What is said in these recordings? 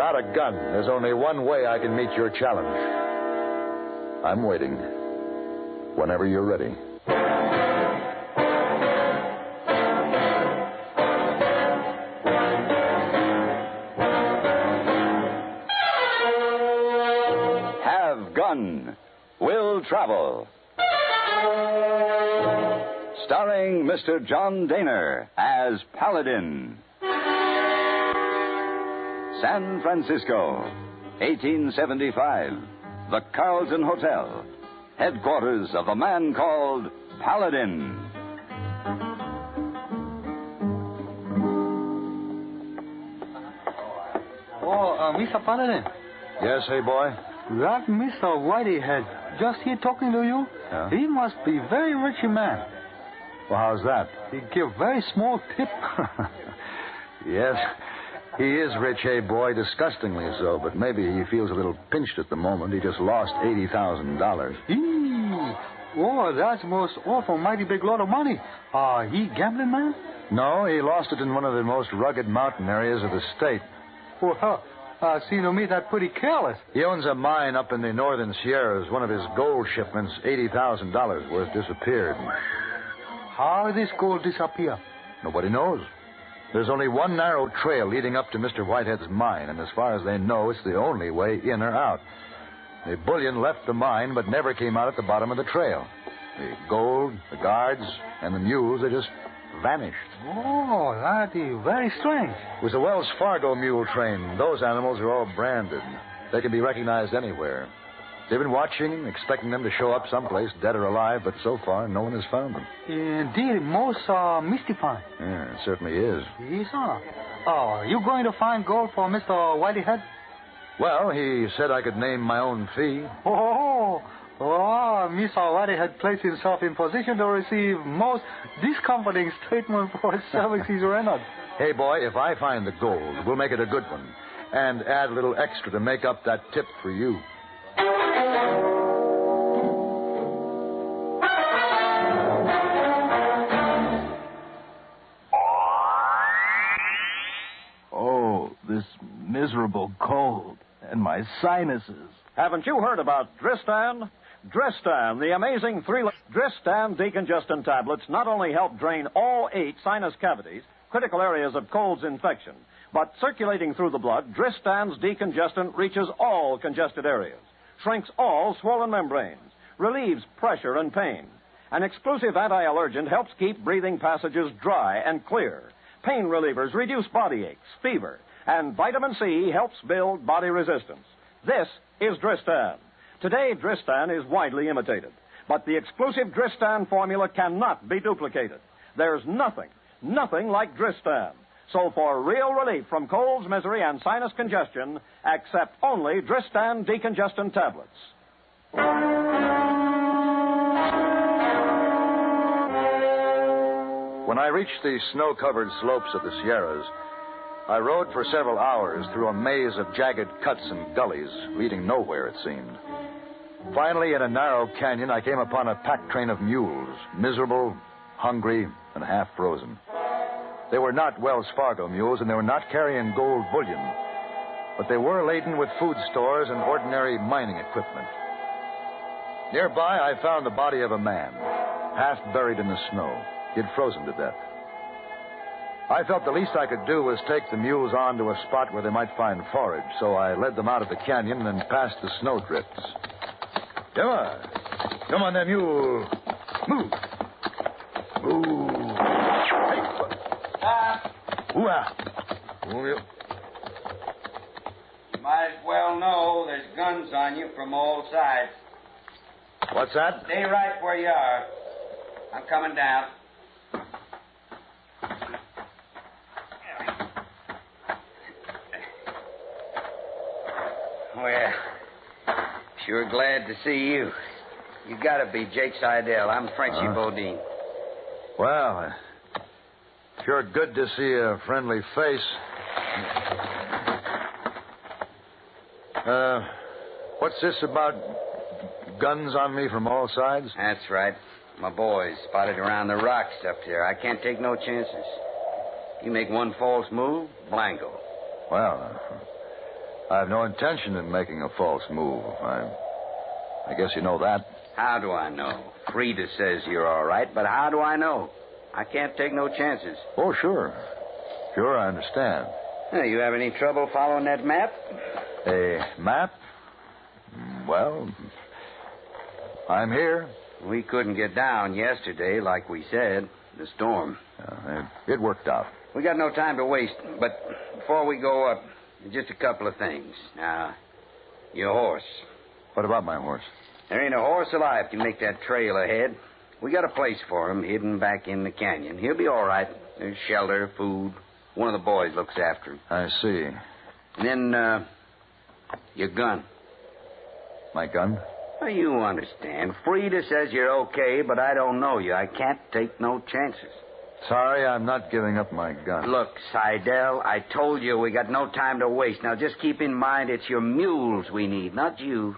Without a gun, there's only one way I can meet your challenge. I'm waiting. Whenever you're ready. Have Gun. Will Travel. Starring Mr. John Daner as Paladin. San Francisco, 1875. The Carlton Hotel. Headquarters of a man called Paladin. Mr. Paladin. Yes, hey, boy? That Mr. Whiteyhead just here talking to you, Yeah? he must be very rich man. Well, how's that? He give very small tip. Yes, he is rich, hey, boy, disgustingly so, but maybe he feels a little pinched at the moment. He just lost $80,000. Oh, that's most awful, mighty big lot of money. He gambling man? No, he lost it in one of the most rugged mountain areas of the state. Well, seems to me that pretty careless. He owns a mine up in the northern Sierras. One of his gold shipments, $80,000 worth, disappeared. How did this gold disappear? Nobody knows. There's only one narrow trail leading up to Mr. Whitehead's mine, and as far as they know, it's the only way in or out. The bullion left the mine, but never came out at the bottom of the trail. The gold, the guards, and the mules, they just vanished. Oh, that is very strange. It was a Wells Fargo mule train. Those animals are all branded. They can be recognized anywhere. They've been watching, expecting them to show up someplace, dead or alive, but so far, no one has found them. Indeed, most mystifying. Yeah, it certainly is. Yes, sir. Oh, you going to find gold for Mr. Whiteyhead? Well, he said I could name my own fee. Oh, Mr. Whiteyhead placed himself in position to receive most discomforting statement for his services rendered. Hey, boy, if I find the gold, we'll make it a good one. And add a little extra to make up that tip for you. Oh, this miserable cold and my sinuses. Haven't you heard about Dristan? Dristan, the amazing Dristan decongestant tablets not only help drain all 8 sinus cavities, critical areas of cold's infection, but circulating through the blood, Dristan's decongestant reaches all congested areas, shrinks all swollen membranes, relieves pressure and pain. An exclusive anti-allergen helps keep breathing passages dry and clear. Pain relievers reduce body aches, fever, and vitamin C helps build body resistance. This is Dristan. Today, Dristan is widely imitated, but the exclusive Dristan formula cannot be duplicated. There's nothing like Dristan. So for real relief from colds, misery, and sinus congestion, accept only Dristan decongestant tablets. When I reached the snow-covered slopes of the Sierras, I rode for several hours through a maze of jagged cuts and gullies, leading nowhere, it seemed. Finally, in a narrow canyon, I came upon a pack train of mules, miserable, hungry, and half-frozen. They were not Wells Fargo mules, and they were not carrying gold bullion, but they were laden with food stores and ordinary mining equipment. Nearby, I found the body of a man, half buried in the snow. He had frozen to death. I felt the least I could do was take the mules on to a spot where they might find forage, so I led them out of the canyon and past the snowdrifts. Come on. Come on, there, mule. Move. Move. Hey. Ooh-ah. Ooh, You might as well know there's guns on you from all sides. What's that? Stay right where you are. I'm coming down. Well, sure glad to see you. You gotta be Jake Seidel. I'm Frenchie Bodine. Well, sure good to see a friendly face. What's this about guns on me from all sides? That's right. My boys spotted around the rocks up there. I can't take no chances. You make one false move, blanco. Well, I have no intention in making a false move. I guess you know that. How do I know? Frida says you're all right, but how do I know? I can't take no chances. Oh, sure. Sure, I understand. You have any trouble following that map? A map? Well, I'm here. We couldn't get down yesterday, like we said. The storm. It worked out. We got no time to waste, but before we go up, just a couple of things. Now, your horse. What about my horse? There ain't a horse alive can make that trail ahead. We got a place for him hidden back in the canyon. He'll be all right. There's shelter, food. One of the boys looks after him. I see. And then, your gun. My gun? Well, you understand. Frida says you're okay, but I don't know you. I can't take no chances. Sorry, I'm not giving up my gun. Look, Seidel, I told you we got no time to waste. Now, just keep in mind it's your mules we need, not you.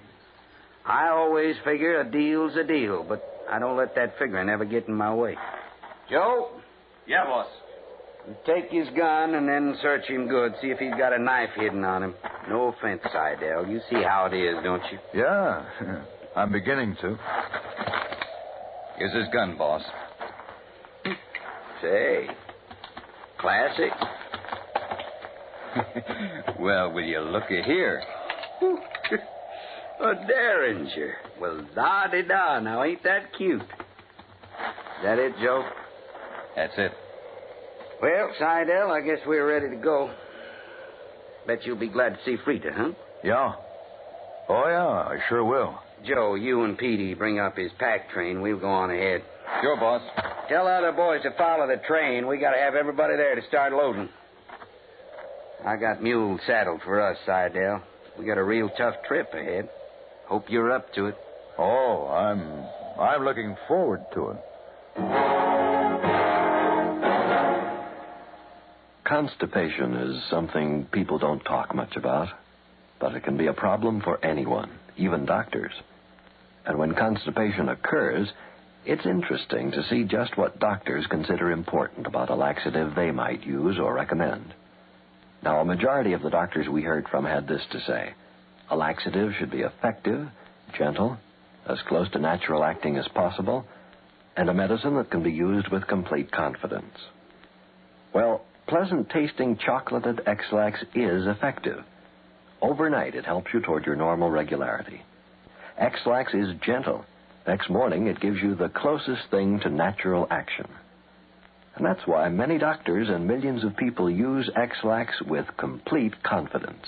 I always figure a deal's a deal, but I don't let that figuring ever get in my way. Joe? Yeah, boss. Take his gun and then search him good. See if he's got a knife hidden on him. No offense, Seidel. You see how it is, don't you? Yeah, I'm beginning to. Here's his gun, boss. Say, classic. Well, will you looky here? A Derringer. Well, da-de-da. Now, ain't that cute? Is that it, Joe? That's it. Well, Seidel, I guess we're ready to go. Bet you'll be glad to see Frida, huh? Yeah. Oh, yeah, I sure will. Joe, you and Petey bring up his pack train. We'll go on ahead. Sure, boss. Tell the other boys to follow the train. We got to have everybody there to start loading. I got mules saddled for us, Seidel. We got a real tough trip ahead. Hope you're up to it. Oh, I'm looking forward to it. Constipation is something people don't talk much about, but it can be a problem for anyone, even doctors. And when constipation occurs, it's interesting to see just what doctors consider important about a laxative they might use or recommend. Now, a majority of the doctors we heard from had this to say: a laxative should be effective, gentle, as close to natural acting as possible, and a medicine that can be used with complete confidence. Well, pleasant-tasting chocolated X-Lax is effective. Overnight, it helps you toward your normal regularity. X-Lax is gentle. Next morning, it gives you the closest thing to natural action. And that's why many doctors and millions of people use X-Lax with complete confidence.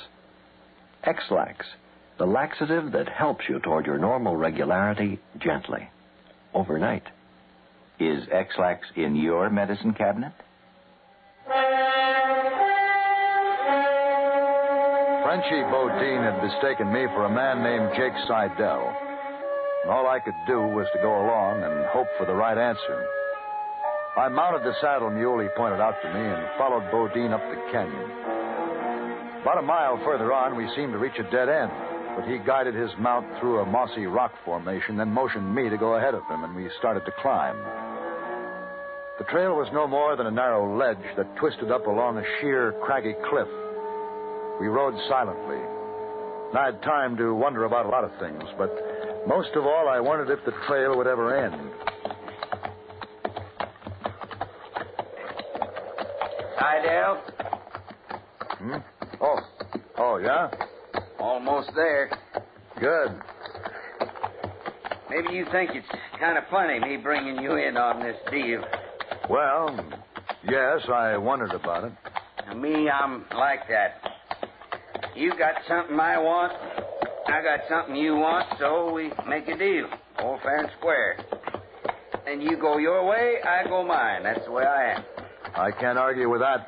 X-Lax, the laxative that helps you toward your normal regularity gently, overnight. Is X-Lax in your medicine cabinet? Frenchie Bodine had mistaken me for a man named Jake Seidel. And all I could do was to go along and hope for the right answer. I mounted the saddle mule he pointed out to me and followed Bodine up the canyon. About a mile further on, we seemed to reach a dead end, but he guided his mount through a mossy rock formation, then motioned me to go ahead of him, and we started to climb. The trail was no more than a narrow ledge that twisted up along a sheer, craggy cliff. We rode silently. And I had time to wonder about a lot of things, but most of all, I wondered if the trail would ever end. Seidel? Oh, yeah? Almost there. Good. Maybe you think it's kind of funny, me bringing you in on this deal. Well, yes, I wondered about it. Now, me, I'm like that. You got something I want, I got something you want, so we make a deal. All fair and square. And you go your way, I go mine. That's the way I am. I can't argue with that.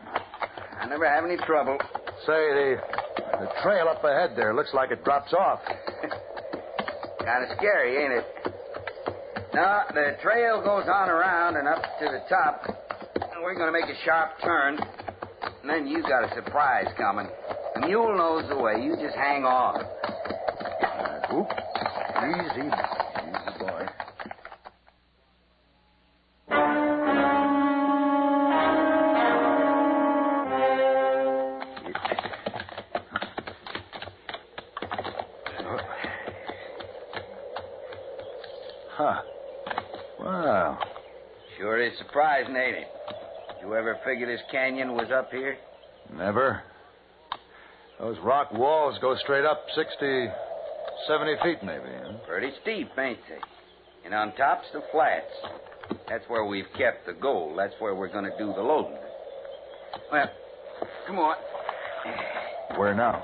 I never have any trouble. Say, the trail up ahead there looks like it drops off. Kind of scary, ain't it? No, the trail goes on around and up to the top. And we're going to make a sharp turn. And then you got a surprise coming. The mule knows the way. You just hang on. Easy, boy. Huh. Well, Sure is surprising, ain't it? Did you ever figure this canyon was up here? never. Those rock walls go straight up 60, 70 feet, maybe. Huh? Pretty steep, ain't they? And on top's the flats. That's where we've kept the gold. That's where we're going to do the loading. Well, come on. Where now?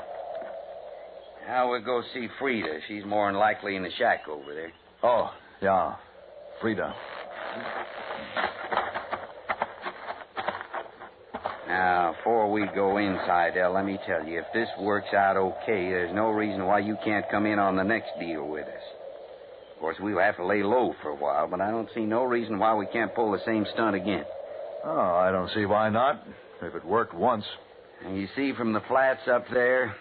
Now we'll go see Frida. She's more than likely in the shack over there. Oh, yeah. Frida. Now, before we go inside, El, let me tell you, if this works out okay, there's no reason why you can't come in on the next deal with us. Of course, we'll have to lay low for a while, but I don't see no reason why we can't pull the same stunt again. Oh, I don't see why not. If it worked once. And you see from the flats up there,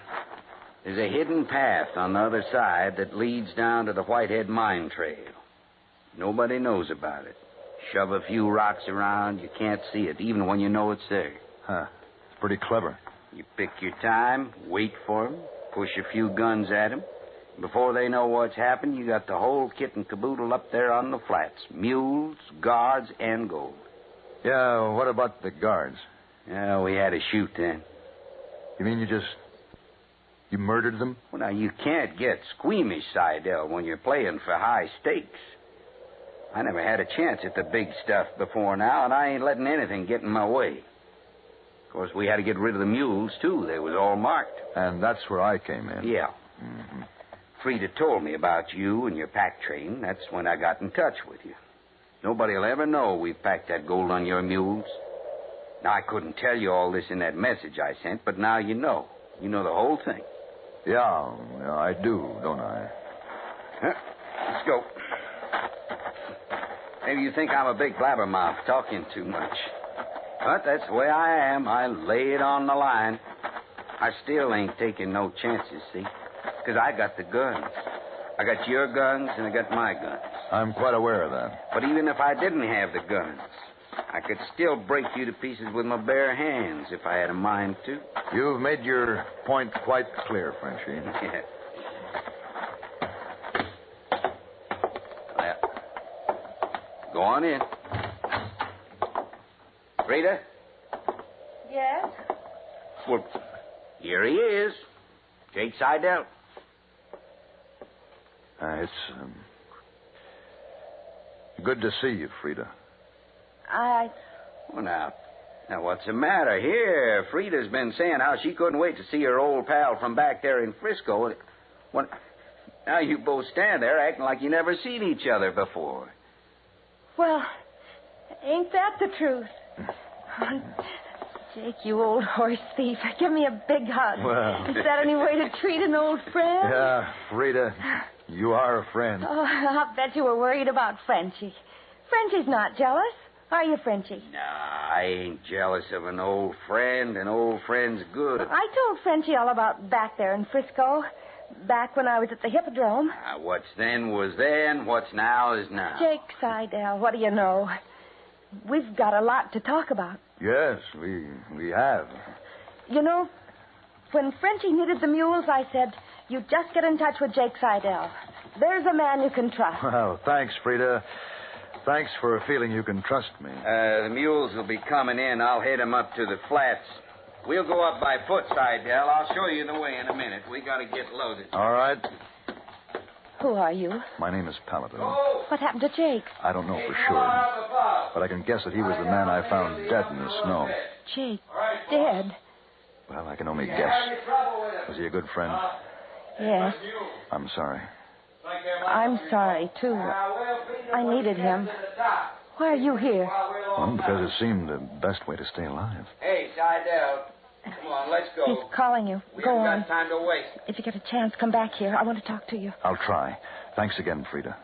there's a hidden path on the other side that leads down to the Whitehead mine trail. Nobody knows about it. Shove a few rocks around, you can't see it, even when you know it's there. Huh. It's pretty clever. You pick your time, wait for 'em, push a few guns at 'em. Before they know what's happened, you got the whole kit and caboodle up there on the flats. Mules, guards, and gold. Yeah, what about the guards? Yeah, we had to shoot then. You mean you murdered them? Well, now, you can't get squeamish, Seidel, when you're playing for high stakes. I never had a chance at the big stuff before now, and I ain't letting anything get in my way. Of course, we had to get rid of the mules, too. They was all marked. And that's where I came in. Yeah. Mm-hmm. Frida told me about you and your pack train. That's when I got in touch with you. Nobody'll ever know we've packed that gold on your mules. Now, I couldn't tell you all this in that message I sent, but now you know. You know the whole thing. Yeah, I do, don't I? Huh? Let's go. Maybe you think I'm a big blabbermouth talking too much. But that's the way I am. I lay it on the line. I still ain't taking no chances, see? Because I got the guns. I got your guns and I got my guns. I'm quite aware of that. But even if I didn't have the guns, I could still break you to pieces with my bare hands if I had a mind to. You've made your point quite clear, Frenchie. Yeah. Well, go on in. Frida? Yes? Well, here he is. Jake Seidel. It's good to see you, Frida. Well, now, what's the matter here? Frida's been saying how she couldn't wait to see her old pal from back there in Frisco. Well, now you both stand there acting like you never seen each other before. Well, ain't that the truth? Jake, you old horse thief, give me a big hug. Well. Is that any way to treat an old friend? Yeah, Frida, you are a friend. Oh, I'll bet you were worried about Frenchie. Frenchie's not jealous. Are you, Frenchie? Nah, I ain't jealous of an old friend. An old friend's good. I told Frenchie all about back there in Frisco, back when I was at the Hippodrome. What's then was then, what's now is now. Jake Seidel, what do you know? We've got a lot to talk about. Yes, we have. You know, when Frenchie needed the mules, I said, you just get in touch with Jake Seidel. There's a man you can trust. Well, thanks, Frida. Thanks for feeling you can trust me. The mules will be coming in. I'll head them up to the flats. We'll go up by foot, Seidel. I'll show you the way in a minute. We got to get loaded. All right. Who are you? My name is Paladin. What happened to Jake? I don't know for sure, but I can guess that he was the man I found dead in the snow. Jake, dead? Well, I can only guess. Was he a good friend? Yes. I'm sorry. I'm sorry, too. I needed him. Why are you here? Well, because it seemed the best way to stay alive. Hey, Seidel. Come on, let's go. He's calling you. We Go haven't on. got time to waste. If you get a chance, come back here. I want to talk to you. I'll try. Thanks again, Frida.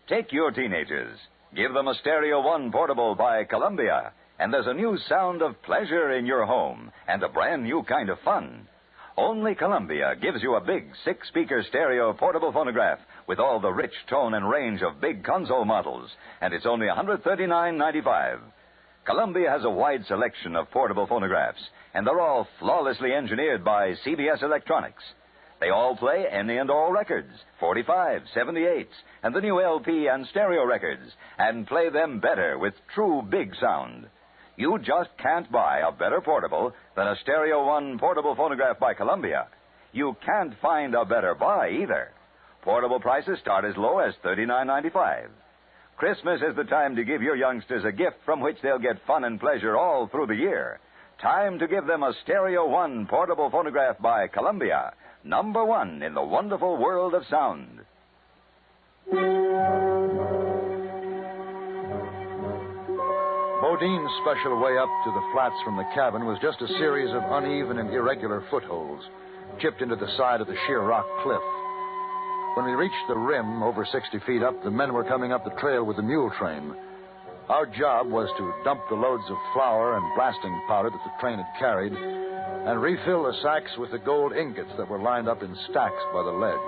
Take your teenagers. Give them a Stereo One portable by Columbia, and there's a new sound of pleasure in your home and a brand new kind of fun. Only Columbia gives you a big 6-speaker stereo portable phonograph with all the rich tone and range of big console models, and it's only $139.95. Columbia has a wide selection of portable phonographs, and they're all flawlessly engineered by CBS Electronics. They all play any and all records, 45s, 78s, and the new LP and stereo records, and play them better with true big sound. You just can't buy a better portable than a Stereo One portable phonograph by Columbia. You can't find a better buy either. Portable prices start as low as $39.95. Christmas is the time to give your youngsters a gift from which they'll get fun and pleasure all through the year. Time to give them a Stereo One portable phonograph by Columbia, number one in the wonderful world of sound. Bodine's special way up to the flats from the cabin was just a series of uneven and irregular footholds, chipped into the side of the sheer rock cliff. When we reached the rim, over 60 feet up, the men were coming up the trail with the mule train. Our job was to dump the loads of flour and blasting powder that the train had carried and refill the sacks with the gold ingots that were lined up in stacks by the ledge.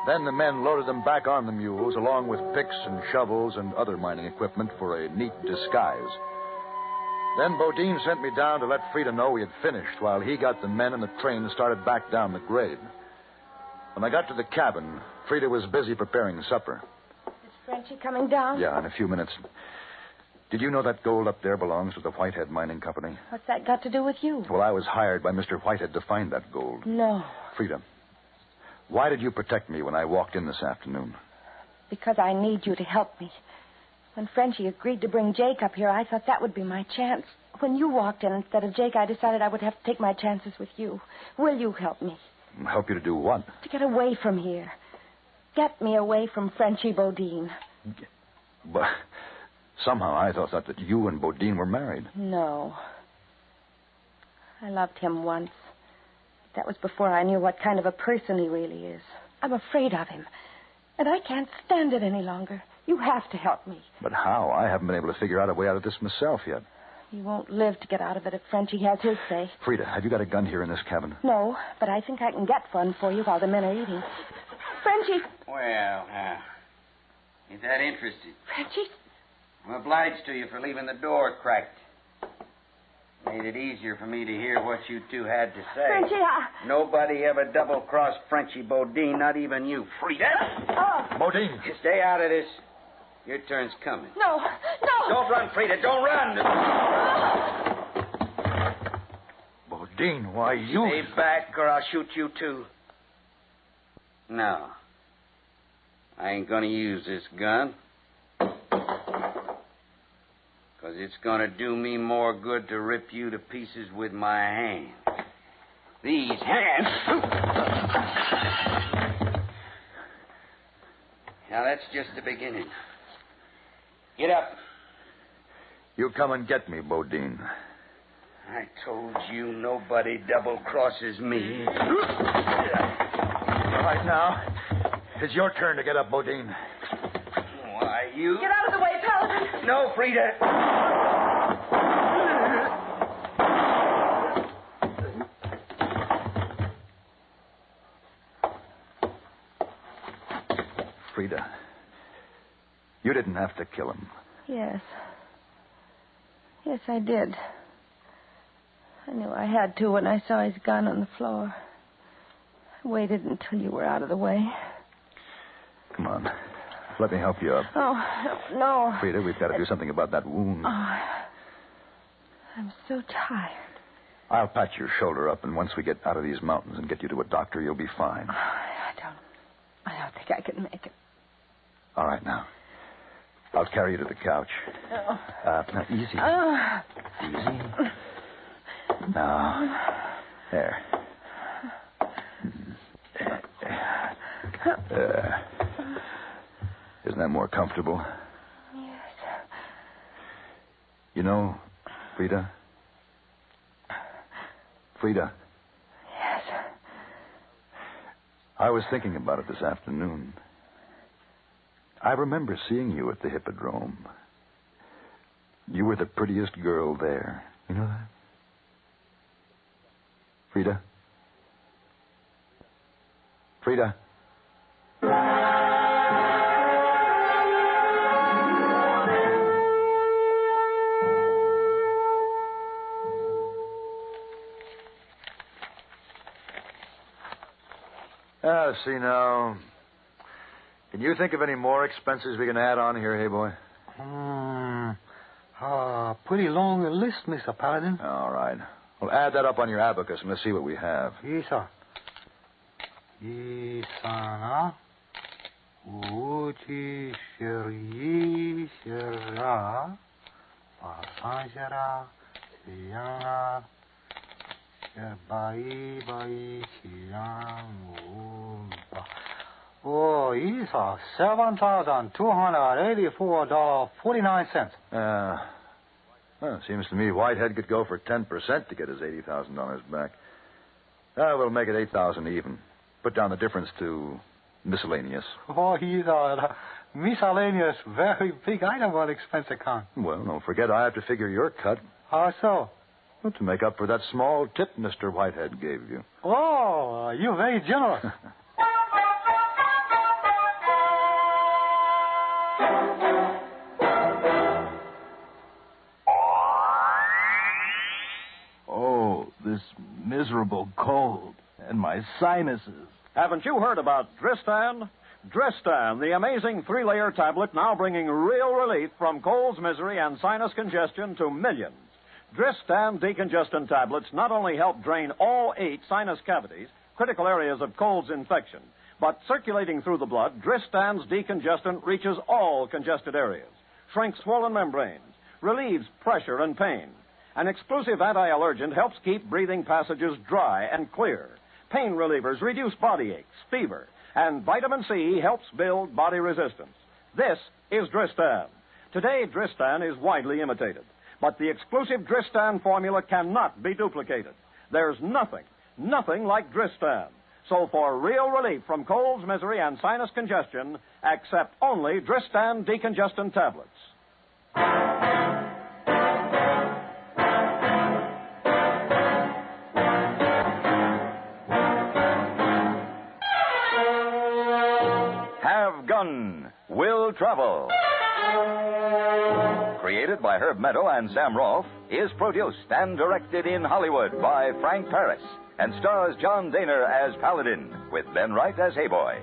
Then the men loaded them back on the mules, along with picks and shovels and other mining equipment for a neat disguise. Then Bodine sent me down to let Frida know we had finished, while he got the men and the train started back down the grade. When I got to the cabin, Frida was busy preparing supper. Is Frenchie coming down? Yeah, in a few minutes. Did you know that gold up there belongs to the Whitehead Mining Company? What's that got to do with you? Well, I was hired by Mr. Whitehead to find that gold. No. Frida, why did you protect me when I walked in this afternoon? Because I need you to help me. When Frenchie agreed to bring Jake up here, I thought that would be my chance. When you walked in instead of Jake, I decided I would have to take my chances with you. Will you help me? Help you to do what? To get away from here. Get me away from Frenchie Bodine. But somehow I thought that you and Bodine were married. No. I loved him once. That was before I knew what kind of a person he really is. I'm afraid of him. And I can't stand it any longer. You have to help me. But how? I haven't been able to figure out a way out of this myself yet. You won't live to get out of it if Frenchie has his say. Frida, have you got a gun here in this cabin? No, but I think I can get one for you while the men are eating. Frenchie! Well, ain't that interesting? Frenchie? I'm obliged to you for leaving the door cracked. Made it easier for me to hear what you two had to say. Frenchie, Nobody ever double-crossed Frenchie Bodine, not even you, Frida. Oh. Bodine! Stay out of this. Your turn's coming. No. Don't run, Frida. Don't run. Bodine, why you... Stay back or I'll shoot you, too. No. I ain't going to use this gun. Because it's going to do me more good to rip you to pieces with my hands. These hands... Now, that's just the beginning. Get up. You come and get me, Bodine. I told you nobody double-crosses me. All right, now, it's your turn to get up, Bodine. Why, you... Get out of the way, Paladin. No, Frida. Frida, you didn't have to kill him. Yes. Yes, I did. I knew I had to when I saw his gun on the floor. I waited until you were out of the way. Come on. Let me help you up. Oh, no. Frida, we've got to do something about that wound. Oh, I'm so tired. I'll patch your shoulder up, and once we get out of these mountains and get you to a doctor, you'll be fine. I don't think I can make it. All right, now. I'll carry you to the couch. Oh. Now, easy. Easy. Now, there. Isn't that more comfortable? Yes. You know, Frida? Frida? Yes. I was thinking about it this afternoon. I remember seeing you at the Hippodrome. You were the prettiest girl there. You know that? Frida? Frida? See now. Can you think of any more expenses we can add on here, hey boy? Pretty long list, Mr. Paladin. All right. Well, add that up on your abacus and let's see what we have. Yes, sir. Isana. Uchi Sheri Shera. Pasanjara. Siyana. Bai Bai Siyang. Oh, these are $7,284.49. Well, it seems to me Whitehead could go for 10% to get his $80,000 back. We'll make it $8,000 even. Put down the difference to miscellaneous. Oh, these are miscellaneous, very big item on expense account. Well, don't forget I have to figure your cut. How so? Well, to make up for that small tip Mr. Whitehead gave you. Oh, you're very generous. This miserable cold and my sinuses. Haven't you heard about Dristan? Dristan, the amazing 3-layer tablet now bringing real relief from colds, misery, and sinus congestion to millions. Dristan decongestant tablets not only help drain all 8 sinus cavities, critical areas of cold's infection, but circulating through the blood, Dristan's decongestant reaches all congested areas, shrinks swollen membranes, relieves pressure and pain. An exclusive anti-allergen helps keep breathing passages dry and clear. Pain relievers reduce body aches, fever, and vitamin C helps build body resistance. This is Dristan. Today, Dristan is widely imitated, but the exclusive Dristan formula cannot be duplicated. There's nothing like Dristan. So for real relief from colds, misery, and sinus congestion, accept only Dristan decongestant tablets. Will Travel. Created by Herb Meadow and Sam Rolfe, is produced and directed in Hollywood by Frank Paris and stars John Daner as Paladin with Ben Wright as Hayboy.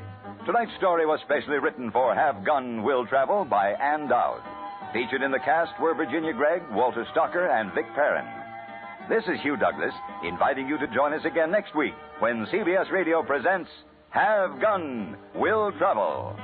Tonight's story was specially written for Have Gun, Will Travel by Ann Dowd. Featured in the cast were Virginia Gregg, Walter Stocker, and Vic Perrin. This is Hugh Douglas inviting you to join us again next week when CBS Radio presents Have Gun, Will Travel.